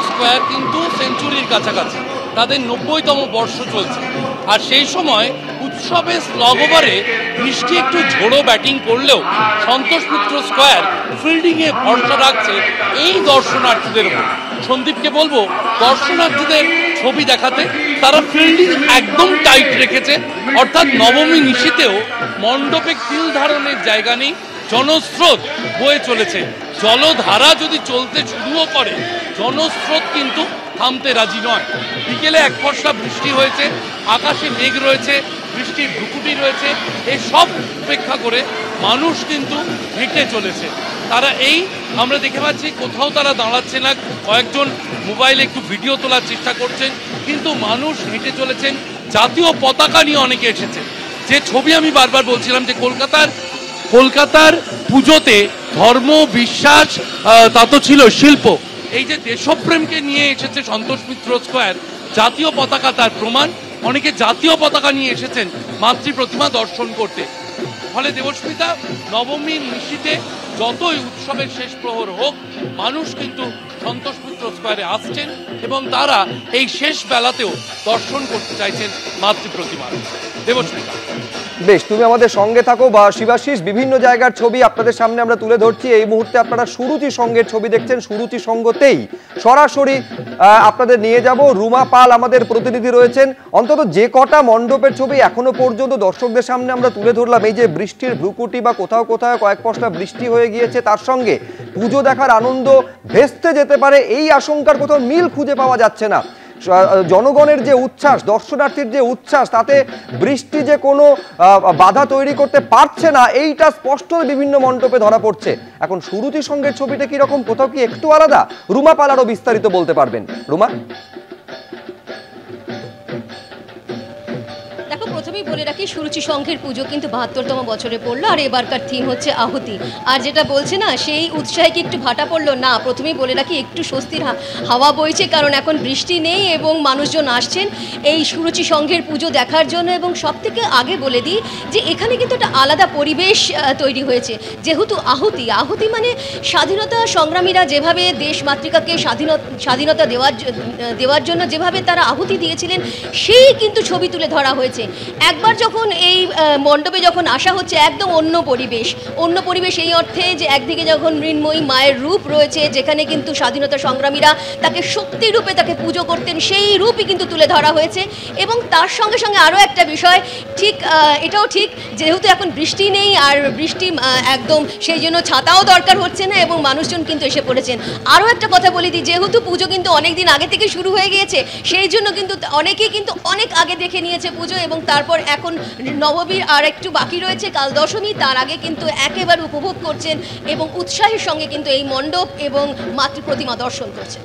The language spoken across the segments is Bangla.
স্কোয়ার কিন্তু সেঞ্চুরির কাছাকাছি, তাদের 90তম বর্ষ চলছে। আর সেই সময় উৎসবের স্লগ ওভারে বৃষ্টি একটু ঝোড়ো ব্যাটিং করলেও সন্তোষ মিত্র স্কোয়ার ফিল্ডিংয়ে ভরসা রাখছে এই দর্শনার্থীদের উপর। সন্দীপকে বলবো দর্শনার্থীদের ছবি দেখাতে, তারা ফিল্ডিং একদম টাইট রেখেছে, অর্থাৎ নবমী নিশীতেও মণ্ডপে কিল ধারণের জায়গা নেই, জনস্রোত বয়ে চলেছে। জলধারা যদি চলতে শুরুও করে, জনস্রোত কিন্তু থামতে রাজি নয়। বিকেলে এক ফর্সা বৃষ্টি হয়েছে, আকাশে মেঘ রয়েছে, বৃষ্টির ভ্রুকুটি রয়েছে, এই সব উপেক্ষা করে মানুষ কিন্তু হেঁটে চলেছে। তারা আমরা দেখে পাচ্ছি কোথাও তারা দাঁড়াচ্ছে না, কয়েকজন মোবাইলে একটু ভিডিও তোলার চেষ্টা করছেন, কিন্তু মানুষ হেঁটে চলেছেন। জাতীয় পতাকা নিয়ে অনেকে এসেছে। যে ছবি আমি বারবার বলছিলাম যে কলকাতার পুজোতে ধর্ম, বিশ্বাস, তা তো ছিল শিল্প, এই যে দেশপ্রেমকে নিয়ে এসেছে সন্তোষ মিত্র স্কোয়ার, জাতীয় পতাকা তার প্রমাণ। অনেকে জাতীয় পতাকা নিয়ে এসেছেন মাতৃ প্রতিমা দর্শন করতে। ফলে দেবস্মিতা, নবমীর নিশীতে যতই উৎসবের শেষ প্রহর হোক, মানুষ কিন্তু সন্তোষ মিত্র স্কোয়ারে আসছেন এবং তারা এই শেষ বেলাতেও দর্শন করতে চাইছেন মাতৃ প্রতিমা। দেবস্মিতা, বেশ, তুমি আমাদের সঙ্গে থাকো। বা শিবাশিস, বিভিন্ন জায়গার ছবি আপনাদের সামনে আমরা তুলে ধরছি। এই মুহূর্তে আপনারা সুরুচি সঙ্গের ছবি দেখছেন। সুরুচি সঙ্গতেই সরাসরি আপনাদের নিয়ে যাব। রুমা পাল আমাদের প্রতিনিধি রয়েছেন। অন্তত যে কটা মণ্ডপের ছবি এখনো পর্যন্ত দর্শকদের সামনে আমরা তুলে ধরলাম, এই যে বৃষ্টির ভ্রুকুটি বা কোথাও কোথাও কয়েক পশলা বৃষ্টি হয়ে গিয়েছে, তার সঙ্গে পুজো দেখার আনন্দ ভেস্তে যেতে পারে এই আশঙ্কার কোথাও মিল খুঁজে পাওয়া যাচ্ছে না। জনগণের যে উচ্ছ্বাস, দর্শনার্থীর যে উচ্ছ্বাস, তাতে বৃষ্টি যে কোনো বাধা তৈরি করতে পারছে না, এইটা স্পষ্ট বিভিন্ন মণ্ডপে ধরা পড়ছে। এখন সুরুচি সঙ্গের ছবিটা কিরকম, কোথাও কি একটু আলাদা? রুমা পাল আরো বিস্তারিত বলতে পারবেন। রুমা, দেখো, প্রথমেই বলে রাখি সুরুচি সংঘের পুজো কিন্তু ৭২তম বছরে পড়লো, আর এবারকার থিম হচ্ছে আহুতি। আর যেটা বলছে না, সেই উৎসাহে কি একটু ভাটা পড়লো না? প্রথমেই বলে রাখি একটু স্বস্তির হাওয়া বইছে, কারণ এখন বৃষ্টি নেই এবং মানুষজন আসছেন এই সুরুচি সংঘের পুজো দেখার জন্য। এবং সব থেকে আগে বলে দিই যে এখানে কিন্তু একটা আলাদা পরিবেশ তৈরি হয়েছে, যেহেতু আহুতি মানে স্বাধীনতা সংগ্রামীরা যেভাবে দেশ মাতৃকাকে স্বাধীনতা দেওয়ার জন্য যেভাবে তারা আহুতি দিয়েছিলেন, সেই কিন্তু ছবি তুলে ধরা হয়েছে। একবার যখন এই মণ্ডপে যখন আসা হচ্ছে, একদম অন্য পরিবেশ এই অর্থে যে একদিকে যখন মৃন্ময়ী মায়ের রূপ রয়েছে, যেখানে কিন্তু স্বাধীনতা সংগ্রামীরা তাকে শক্তি রূপে তাকে পুজো করতেন, সেই রূপই কিন্তু তুলে ধরা হয়েছে। এবং তার সঙ্গে সঙ্গে আরও একটা বিষয়, এটাও ঠিক, যেহেতু এখন বৃষ্টি নেই আর বৃষ্টি একদম, সেই জন্য ছাতাও দরকার হচ্ছে না এবং মানুষজন কিন্তু এসে পড়েছেন। আরও একটা কথা বলে দিই, যেহেতু পুজো কিন্তু অনেক দিন আগে থেকে শুরু হয়ে গিয়েছে, সেই জন্য কিন্তু অনেকেই কিন্তু অনেক আগে দেখে নিয়েছে পুজো, এবং তারপর এখন নবমীর আর একটু বাকি রয়েছে, কাল দশমী, তার আগে কিন্তু একেবারে উপভোগ করছেন এবং উৎসাহের সঙ্গে কিন্তু এই মণ্ডপ এবং মাতৃ প্রতিমা দর্শন করছেন।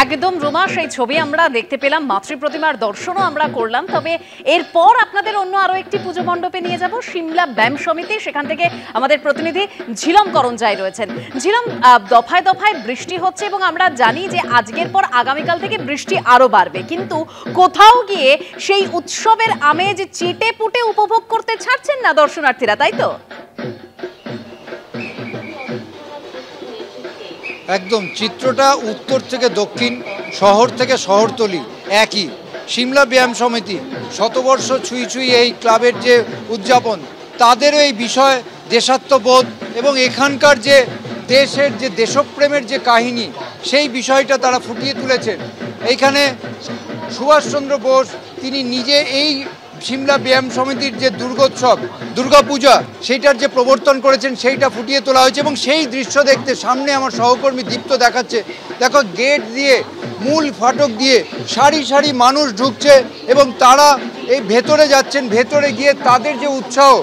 একদম রুমা, সেই ছবি আমরা দেখতে পেলাম, মাতৃ প্রতিমার দর্শনও আমরা করলাম। তবে এরপর আপনাদের অন্য আরো একটি পুজো মণ্ডপে নিয়ে যাব, সিমলা ব্যায়াম সমিতি। সেখান থেকে আমাদের প্রতিনিধি ঝিলম করঞ্জাই রয়েছেন। ঝিলম, দফায় দফায় বৃষ্টি হচ্ছে এবং আমরা জানি যে আজকের পর আগামীকাল থেকে বৃষ্টি আরো বাড়বে, কিন্তু কোথাও গিয়ে সেই উৎসবের আমেজ চেটে পুটে উপভোগ করতে ছাড়ছেন না দর্শনার্থীরা, তাই তো? একদম, চিত্রটা উত্তর থেকে দক্ষিণ, শহর থেকে শহরতলি একই। সিমলা ব্যায়াম সমিতি শতবর্ষ ছুঁই এই ক্লাবের যে উদযাপন, তাদেরও এই বিষয় দেশাত্মবোধ এবং এখানকার যে দেশের যে দেশপ্রেমের যে কাহিনী, সেই বিষয়টা তারা ফুটিয়ে তুলেছেন। এইখানে সুভাষচন্দ্র বোস তিনি নিজে এই সিমলা ব্যায়াম সমিতির যে দুর্গোৎসব, দুর্গাপূজা, সেইটার যে প্রবর্তন করেছেন, সেইটা ফুটিয়ে তোলা হয়েছে। এবং সেই দৃশ্য দেখতে সামনে আমার সহকর্মী দীপ্ত দেখাচ্ছে, দেখো গেট দিয়ে, মূল ফাটক দিয়ে সারি সারি মানুষ ঢুকছে এবং তারা এই ভেতরে যাচ্ছেন। ভেতরে গিয়ে তাদের যে উৎসাহ,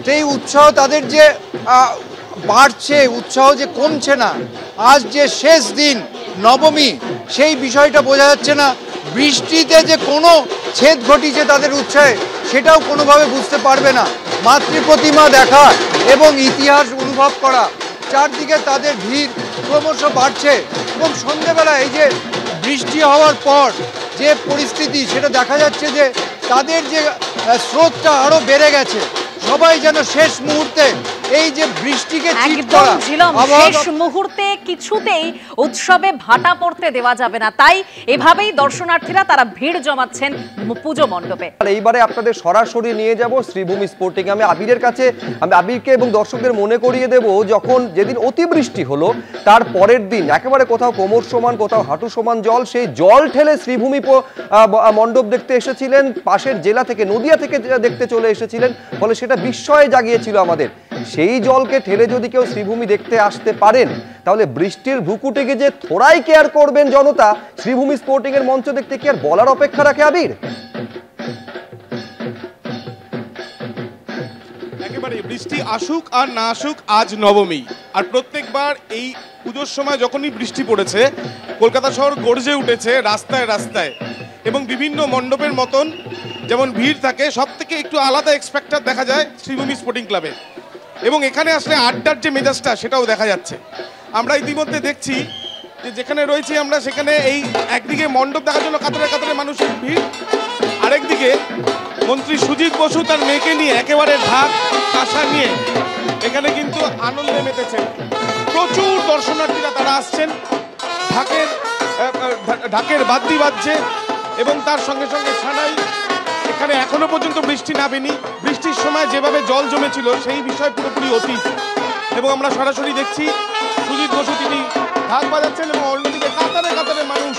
সেই উৎসাহ তাদের যে বাড়ছে, উৎসাহ যে কমছে না। আজ যে শেষ দিন, নবমী, সেই বিষয়টা বোঝা যাচ্ছে না। বৃষ্টিতে যে কোনো ছেদ ঘটিছে তাদের উৎসাহে, সেটাও কোনোভাবে বুঝতে পারবে না। মাতৃ প্রতিমা দেখা এবং ইতিহাস অনুভব করা, চারদিকে তাদের ভিড় ক্রমশ বাড়ছে। এবং সন্ধ্যেবেলা এই যে বৃষ্টি হওয়ার পর যে পরিস্থিতি, সেটা দেখা যাচ্ছে যে তাদের যে স্রোতটা আরও বেড়ে গেছে। সবাই যেন শেষ মুহূর্তে এই যে বৃষ্টিকে একদম ঝিলম শেষ মুহূর্তে কিছুতেই উৎসবে ভাটা পড়তে দেওয়া যাবে না, তাই এভাবেই দর্শনার্থীরা তারা ভিড় জমাচ্ছেন পুজো মণ্ডপে। আর এইবারে আপনাদের সরাসরি নিয়ে যাব শ্রীভূমি স্পোর্টিং। আমি আবিরকে এবং দর্শকদের মনে করিয়ে দেব, যখন যেদিন অতিবৃষ্টি হলো তার পরের দিন একেবারে কোথাও কোমর সমান কোথাও হাঁটু সমান জল, সেই জল ঠেলে শ্রীভূমি মণ্ডপ দেখতে এসেছিলেন, পাশের জেলা থেকে নদিয়া থেকে দেখতে চলে এসেছিলেন, ফলে সেটা বিস্ময়ে জাগিয়েছিল আমাদের। সেই জলকে ঠেলে যদি কেউ শ্রীভূমি দেখতে আসতে পারেন, তাহলে বৃষ্টির ভুকুটিকে যে থোড়াই কেয়ার করবেন জনতা, শ্রীভূমি স্পোর্টিং এর মঞ্চ দেখতে কি আর বলার অপেক্ষা রাখে আবির? একেবারে বৃষ্টি আসুক আর না আসুক, আজ নবমী, আর প্রত্যেকবার এই পুজোর সময় যখনই বৃষ্টি পড়েছে কলকাতা শহর গর্জে উঠেছে রাস্তায় রাস্তায়, এবং বিভিন্ন মণ্ডপের মতন যেমন ভিড় থাকে, সব থেকে একটু আলাদা এক্সপেক্টার দেখা যায় শ্রীভূমি স্পোর্টিং ক্লাবে, এবং এখানে আসলে আড্ডার যে মেজাজটা সেটাও দেখা যাচ্ছে। আমরা ইতিমধ্যে দেখছি যে যেখানে রয়েছি আমরা সেখানে এই একদিকে মণ্ডপ দেখার জন্য কাতারে কাতারে মানুষের ভিড়, আরেকদিকে মন্ত্রী সুজিত বসু তার মেয়েকে নিয়ে একেবারে ঢাক কাঁসা নিয়ে এখানে কিন্তু আনন্দে মেতেছেন। প্রচুর দর্শনার্থীরা তারা আসছেন, ঢাকের বাদ্যি বাজছে, এবং তার সঙ্গে সঙ্গে ছানাই। এখানে এখনো পর্যন্ত বৃষ্টি নামেনি, বৃষ্টির সময় যেভাবে জল জমেছিল সেই বিষয় পুরোপুরি অতীত, এবং আমরা সরাসরি দেখছি সুজিত বসু তিনি ঢাক বাজাচ্ছেন, এবং অন্যদিকে কাতারে কাতারে মানুষ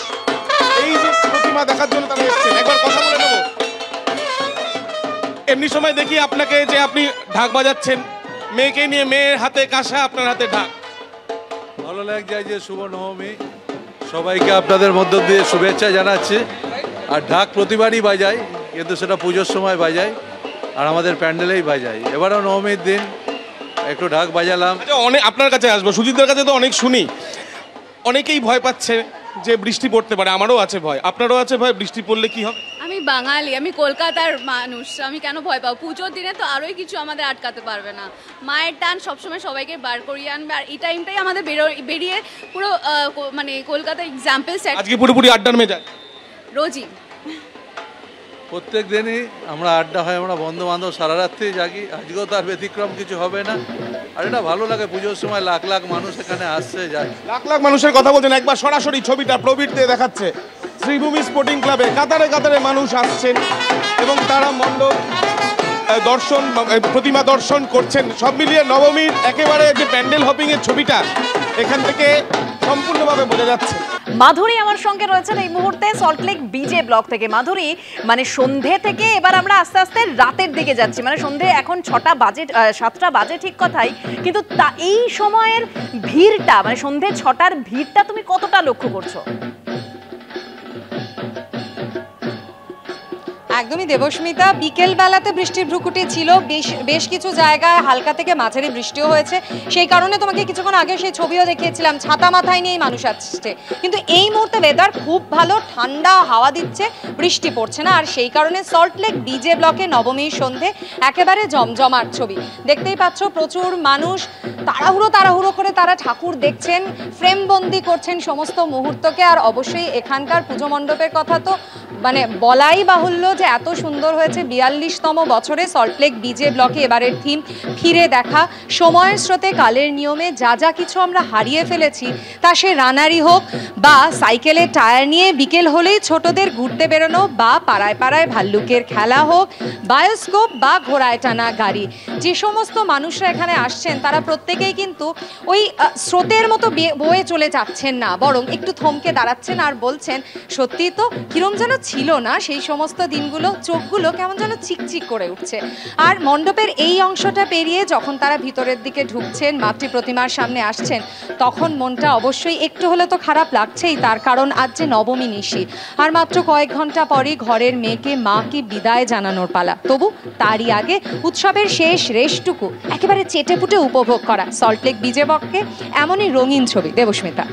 এই যে প্রতিমা দেখার জন্য তারা এসছেন। একবার কথা বলে নেব, এমনি সময় দেখি আপনাকে যে আপনি ঢাক বাজাচ্ছেন, মেয়েকে নিয়ে, মেয়ের হাতে কাঁসা, আপনার হাতে ঢাক। ভালো লাগছে যে শুভ নবমী, সবাইকে আপনাদের মধ্য দিয়ে শুভেচ্ছা জানাচ্ছি। আর ঢাক প্রতিবারই বাজাই, কিন্তু সেটা পুজোর সময় বাজাই আর আমাদের প্যান্ডেলেই বাজাই। এবারও নবমীর দিন একটু ঢাক বাজালাম। অনেক আপনার কাছে আসবো, সুজিতদের কাছে তো অনেক শুনি, অনেকেই ভয় পাচ্ছে যে বৃষ্টি পড়তে পারে, আমারও আছে ভয়, আপনারও আছে ভয়, বৃষ্টি পড়লে কি হবে? আমি বাঙালি, আমি কলকাতার মানুষ, আমি কেন ভয় পাবো? পুজোর দিনে তো আরোই কিছু আমাদের আটকাতে পারবে না। মায়ের টান সবসময় সবাইকে বার করিয়ে আনবে, আর এই টাইমটাই আমাদের বেরিয়ে পুরো মানে কলকাতা এক্সাম্পল সেট। আজকে পুরোপুরি আড্ডার মেজাজ রোজই প্রত্যেক দিনই আমরা আড্ডা হয়, আমরা বন্ধু বান্ধব সারা রাত্রি জাগি, আজকেও তার ব্যতিক্রম কিছু হবে না। আর এটা ভালো লাগে, পুজোর সময় লাখ লাখ মানুষ এখানে আসছে যায়। লাখ লাখ মানুষের কথা বলছেন, একবার সরাসরি ছবিটা প্রবীর দিয়ে দেখাচ্ছে। শ্রীভূমি স্পোর্টিং ক্লাবে কাতারে কাতারে মানুষ আসছেন এবং তারা মণ্ডপ দর্শন, প্রতিমা দর্শন করছেন। সব মিলিয়ে নবমীর একেবারে যে প্যান্ডেল হপিং এর ছবিটা এখান থেকে সম্পূর্ণভাবে বোঝা যাচ্ছে। মাধুরী আমার সঙ্গে রয়েছেন এই মুহূর্তে সল্টলেক বিজে ব্লক থেকে। মাধুরী, মানে সন্ধে থেকে এবার আমরা আস্তে আস্তে রাতের দিকে যাচ্ছি, মানে সন্ধে এখন 6টা বাজে, 7টা বাজে ঠিক কথাই, কিন্তু এই সময়ের ভিড়টা, মানে সন্ধে 6টার ভিড়টা তুমি কতটা লক্ষ্য করছো? একদমই দেবস্মিতা, বিকেল বেলাতে বৃষ্টির ভ্রুকুটি ছিল, বেশ কিছু জায়গায় হালকা থেকে মাঝারি বৃষ্টিও হয়েছে। সেই কারণে তোমাকে কিছুক্ষণ আগে সেই ছবিও দেখিয়েছিলাম, ছাতা মাথায় নিয়েই মানুষ আসছে। কিন্তু এই মুহূর্তে ওয়েদার খুব ভালো, ঠান্ডা হাওয়া দিচ্ছে, বৃষ্টি পড়ছে না। আর সেই কারণে সল্টলেক বিজে ব্লকে নবমীর সন্ধে একেবারে জমজমাট ছবি দেখতেই পাচ্ছ। প্রচুর মানুষ তাড়াহুড়ো করে তারা ঠাকুর দেখছেন, ফ্রেমবন্দি করছেন সমস্ত মুহূর্তকে। আর অবশ্যই এখানকার পুজো মণ্ডপের কথা তো মানে বলাই বাহুল্য যে এত সুন্দর হয়েছে। 42তম বছরে সল্টলেক বিজে ব্লকে এবারের থিম ফিরে দেখা। সময়ের স্রোতে কালের নিয়মে যা যা কিছু আমরা হারিয়ে ফেলেছি, তা সে রানারি হোক বা সাইকেলের টায়ার নিয়ে বিকেল হলেই ছোটদের ঘুরতে বেরোনো, বা পাড়ায় পাড়ায় ভাল্লুকের খেলা হোক, বায়োস্কোপ বা ঘোড়ায় টানা গাড়ি, যে সমস্ত মানুষরা এখানে আসছেন তারা প্রত্যেকেই কিন্তু ওই স্রোতের মতো বয়ে চলে যাচ্ছেন না, বরং একটু থমকে দাঁড়াচ্ছেন আর বলছেন সত্যি তো কিরম যেন ছিল না সেই সমস্ত দিনগুলো, চোখগুলো কেমন যেন চিকচিক করে উঠছে। আর মণ্ডপের এই অংশটা পেরিয়ে যখন তারা ভিতরের দিকে ঢুকছেন, মাতৃ প্রতিমার সামনে আসছেন, তখন মনটা অবশ্যই একটু হলে তো খারাপ লাগছেই, তার কারণ আজ যে নবমী নিশি, আর মাত্র কয়েক ঘন্টা পরে ঘরের মেয়েকে মাকে বিদায় জানানোর পালা। তবু তারই আগে উৎসবের শেষ রেশটুকু একেবারে চেটেপুটে উপভোগ করা সল্টলেক বিজে ব্লকে এমনই রঙিন ছবি। দেবস্মিতা।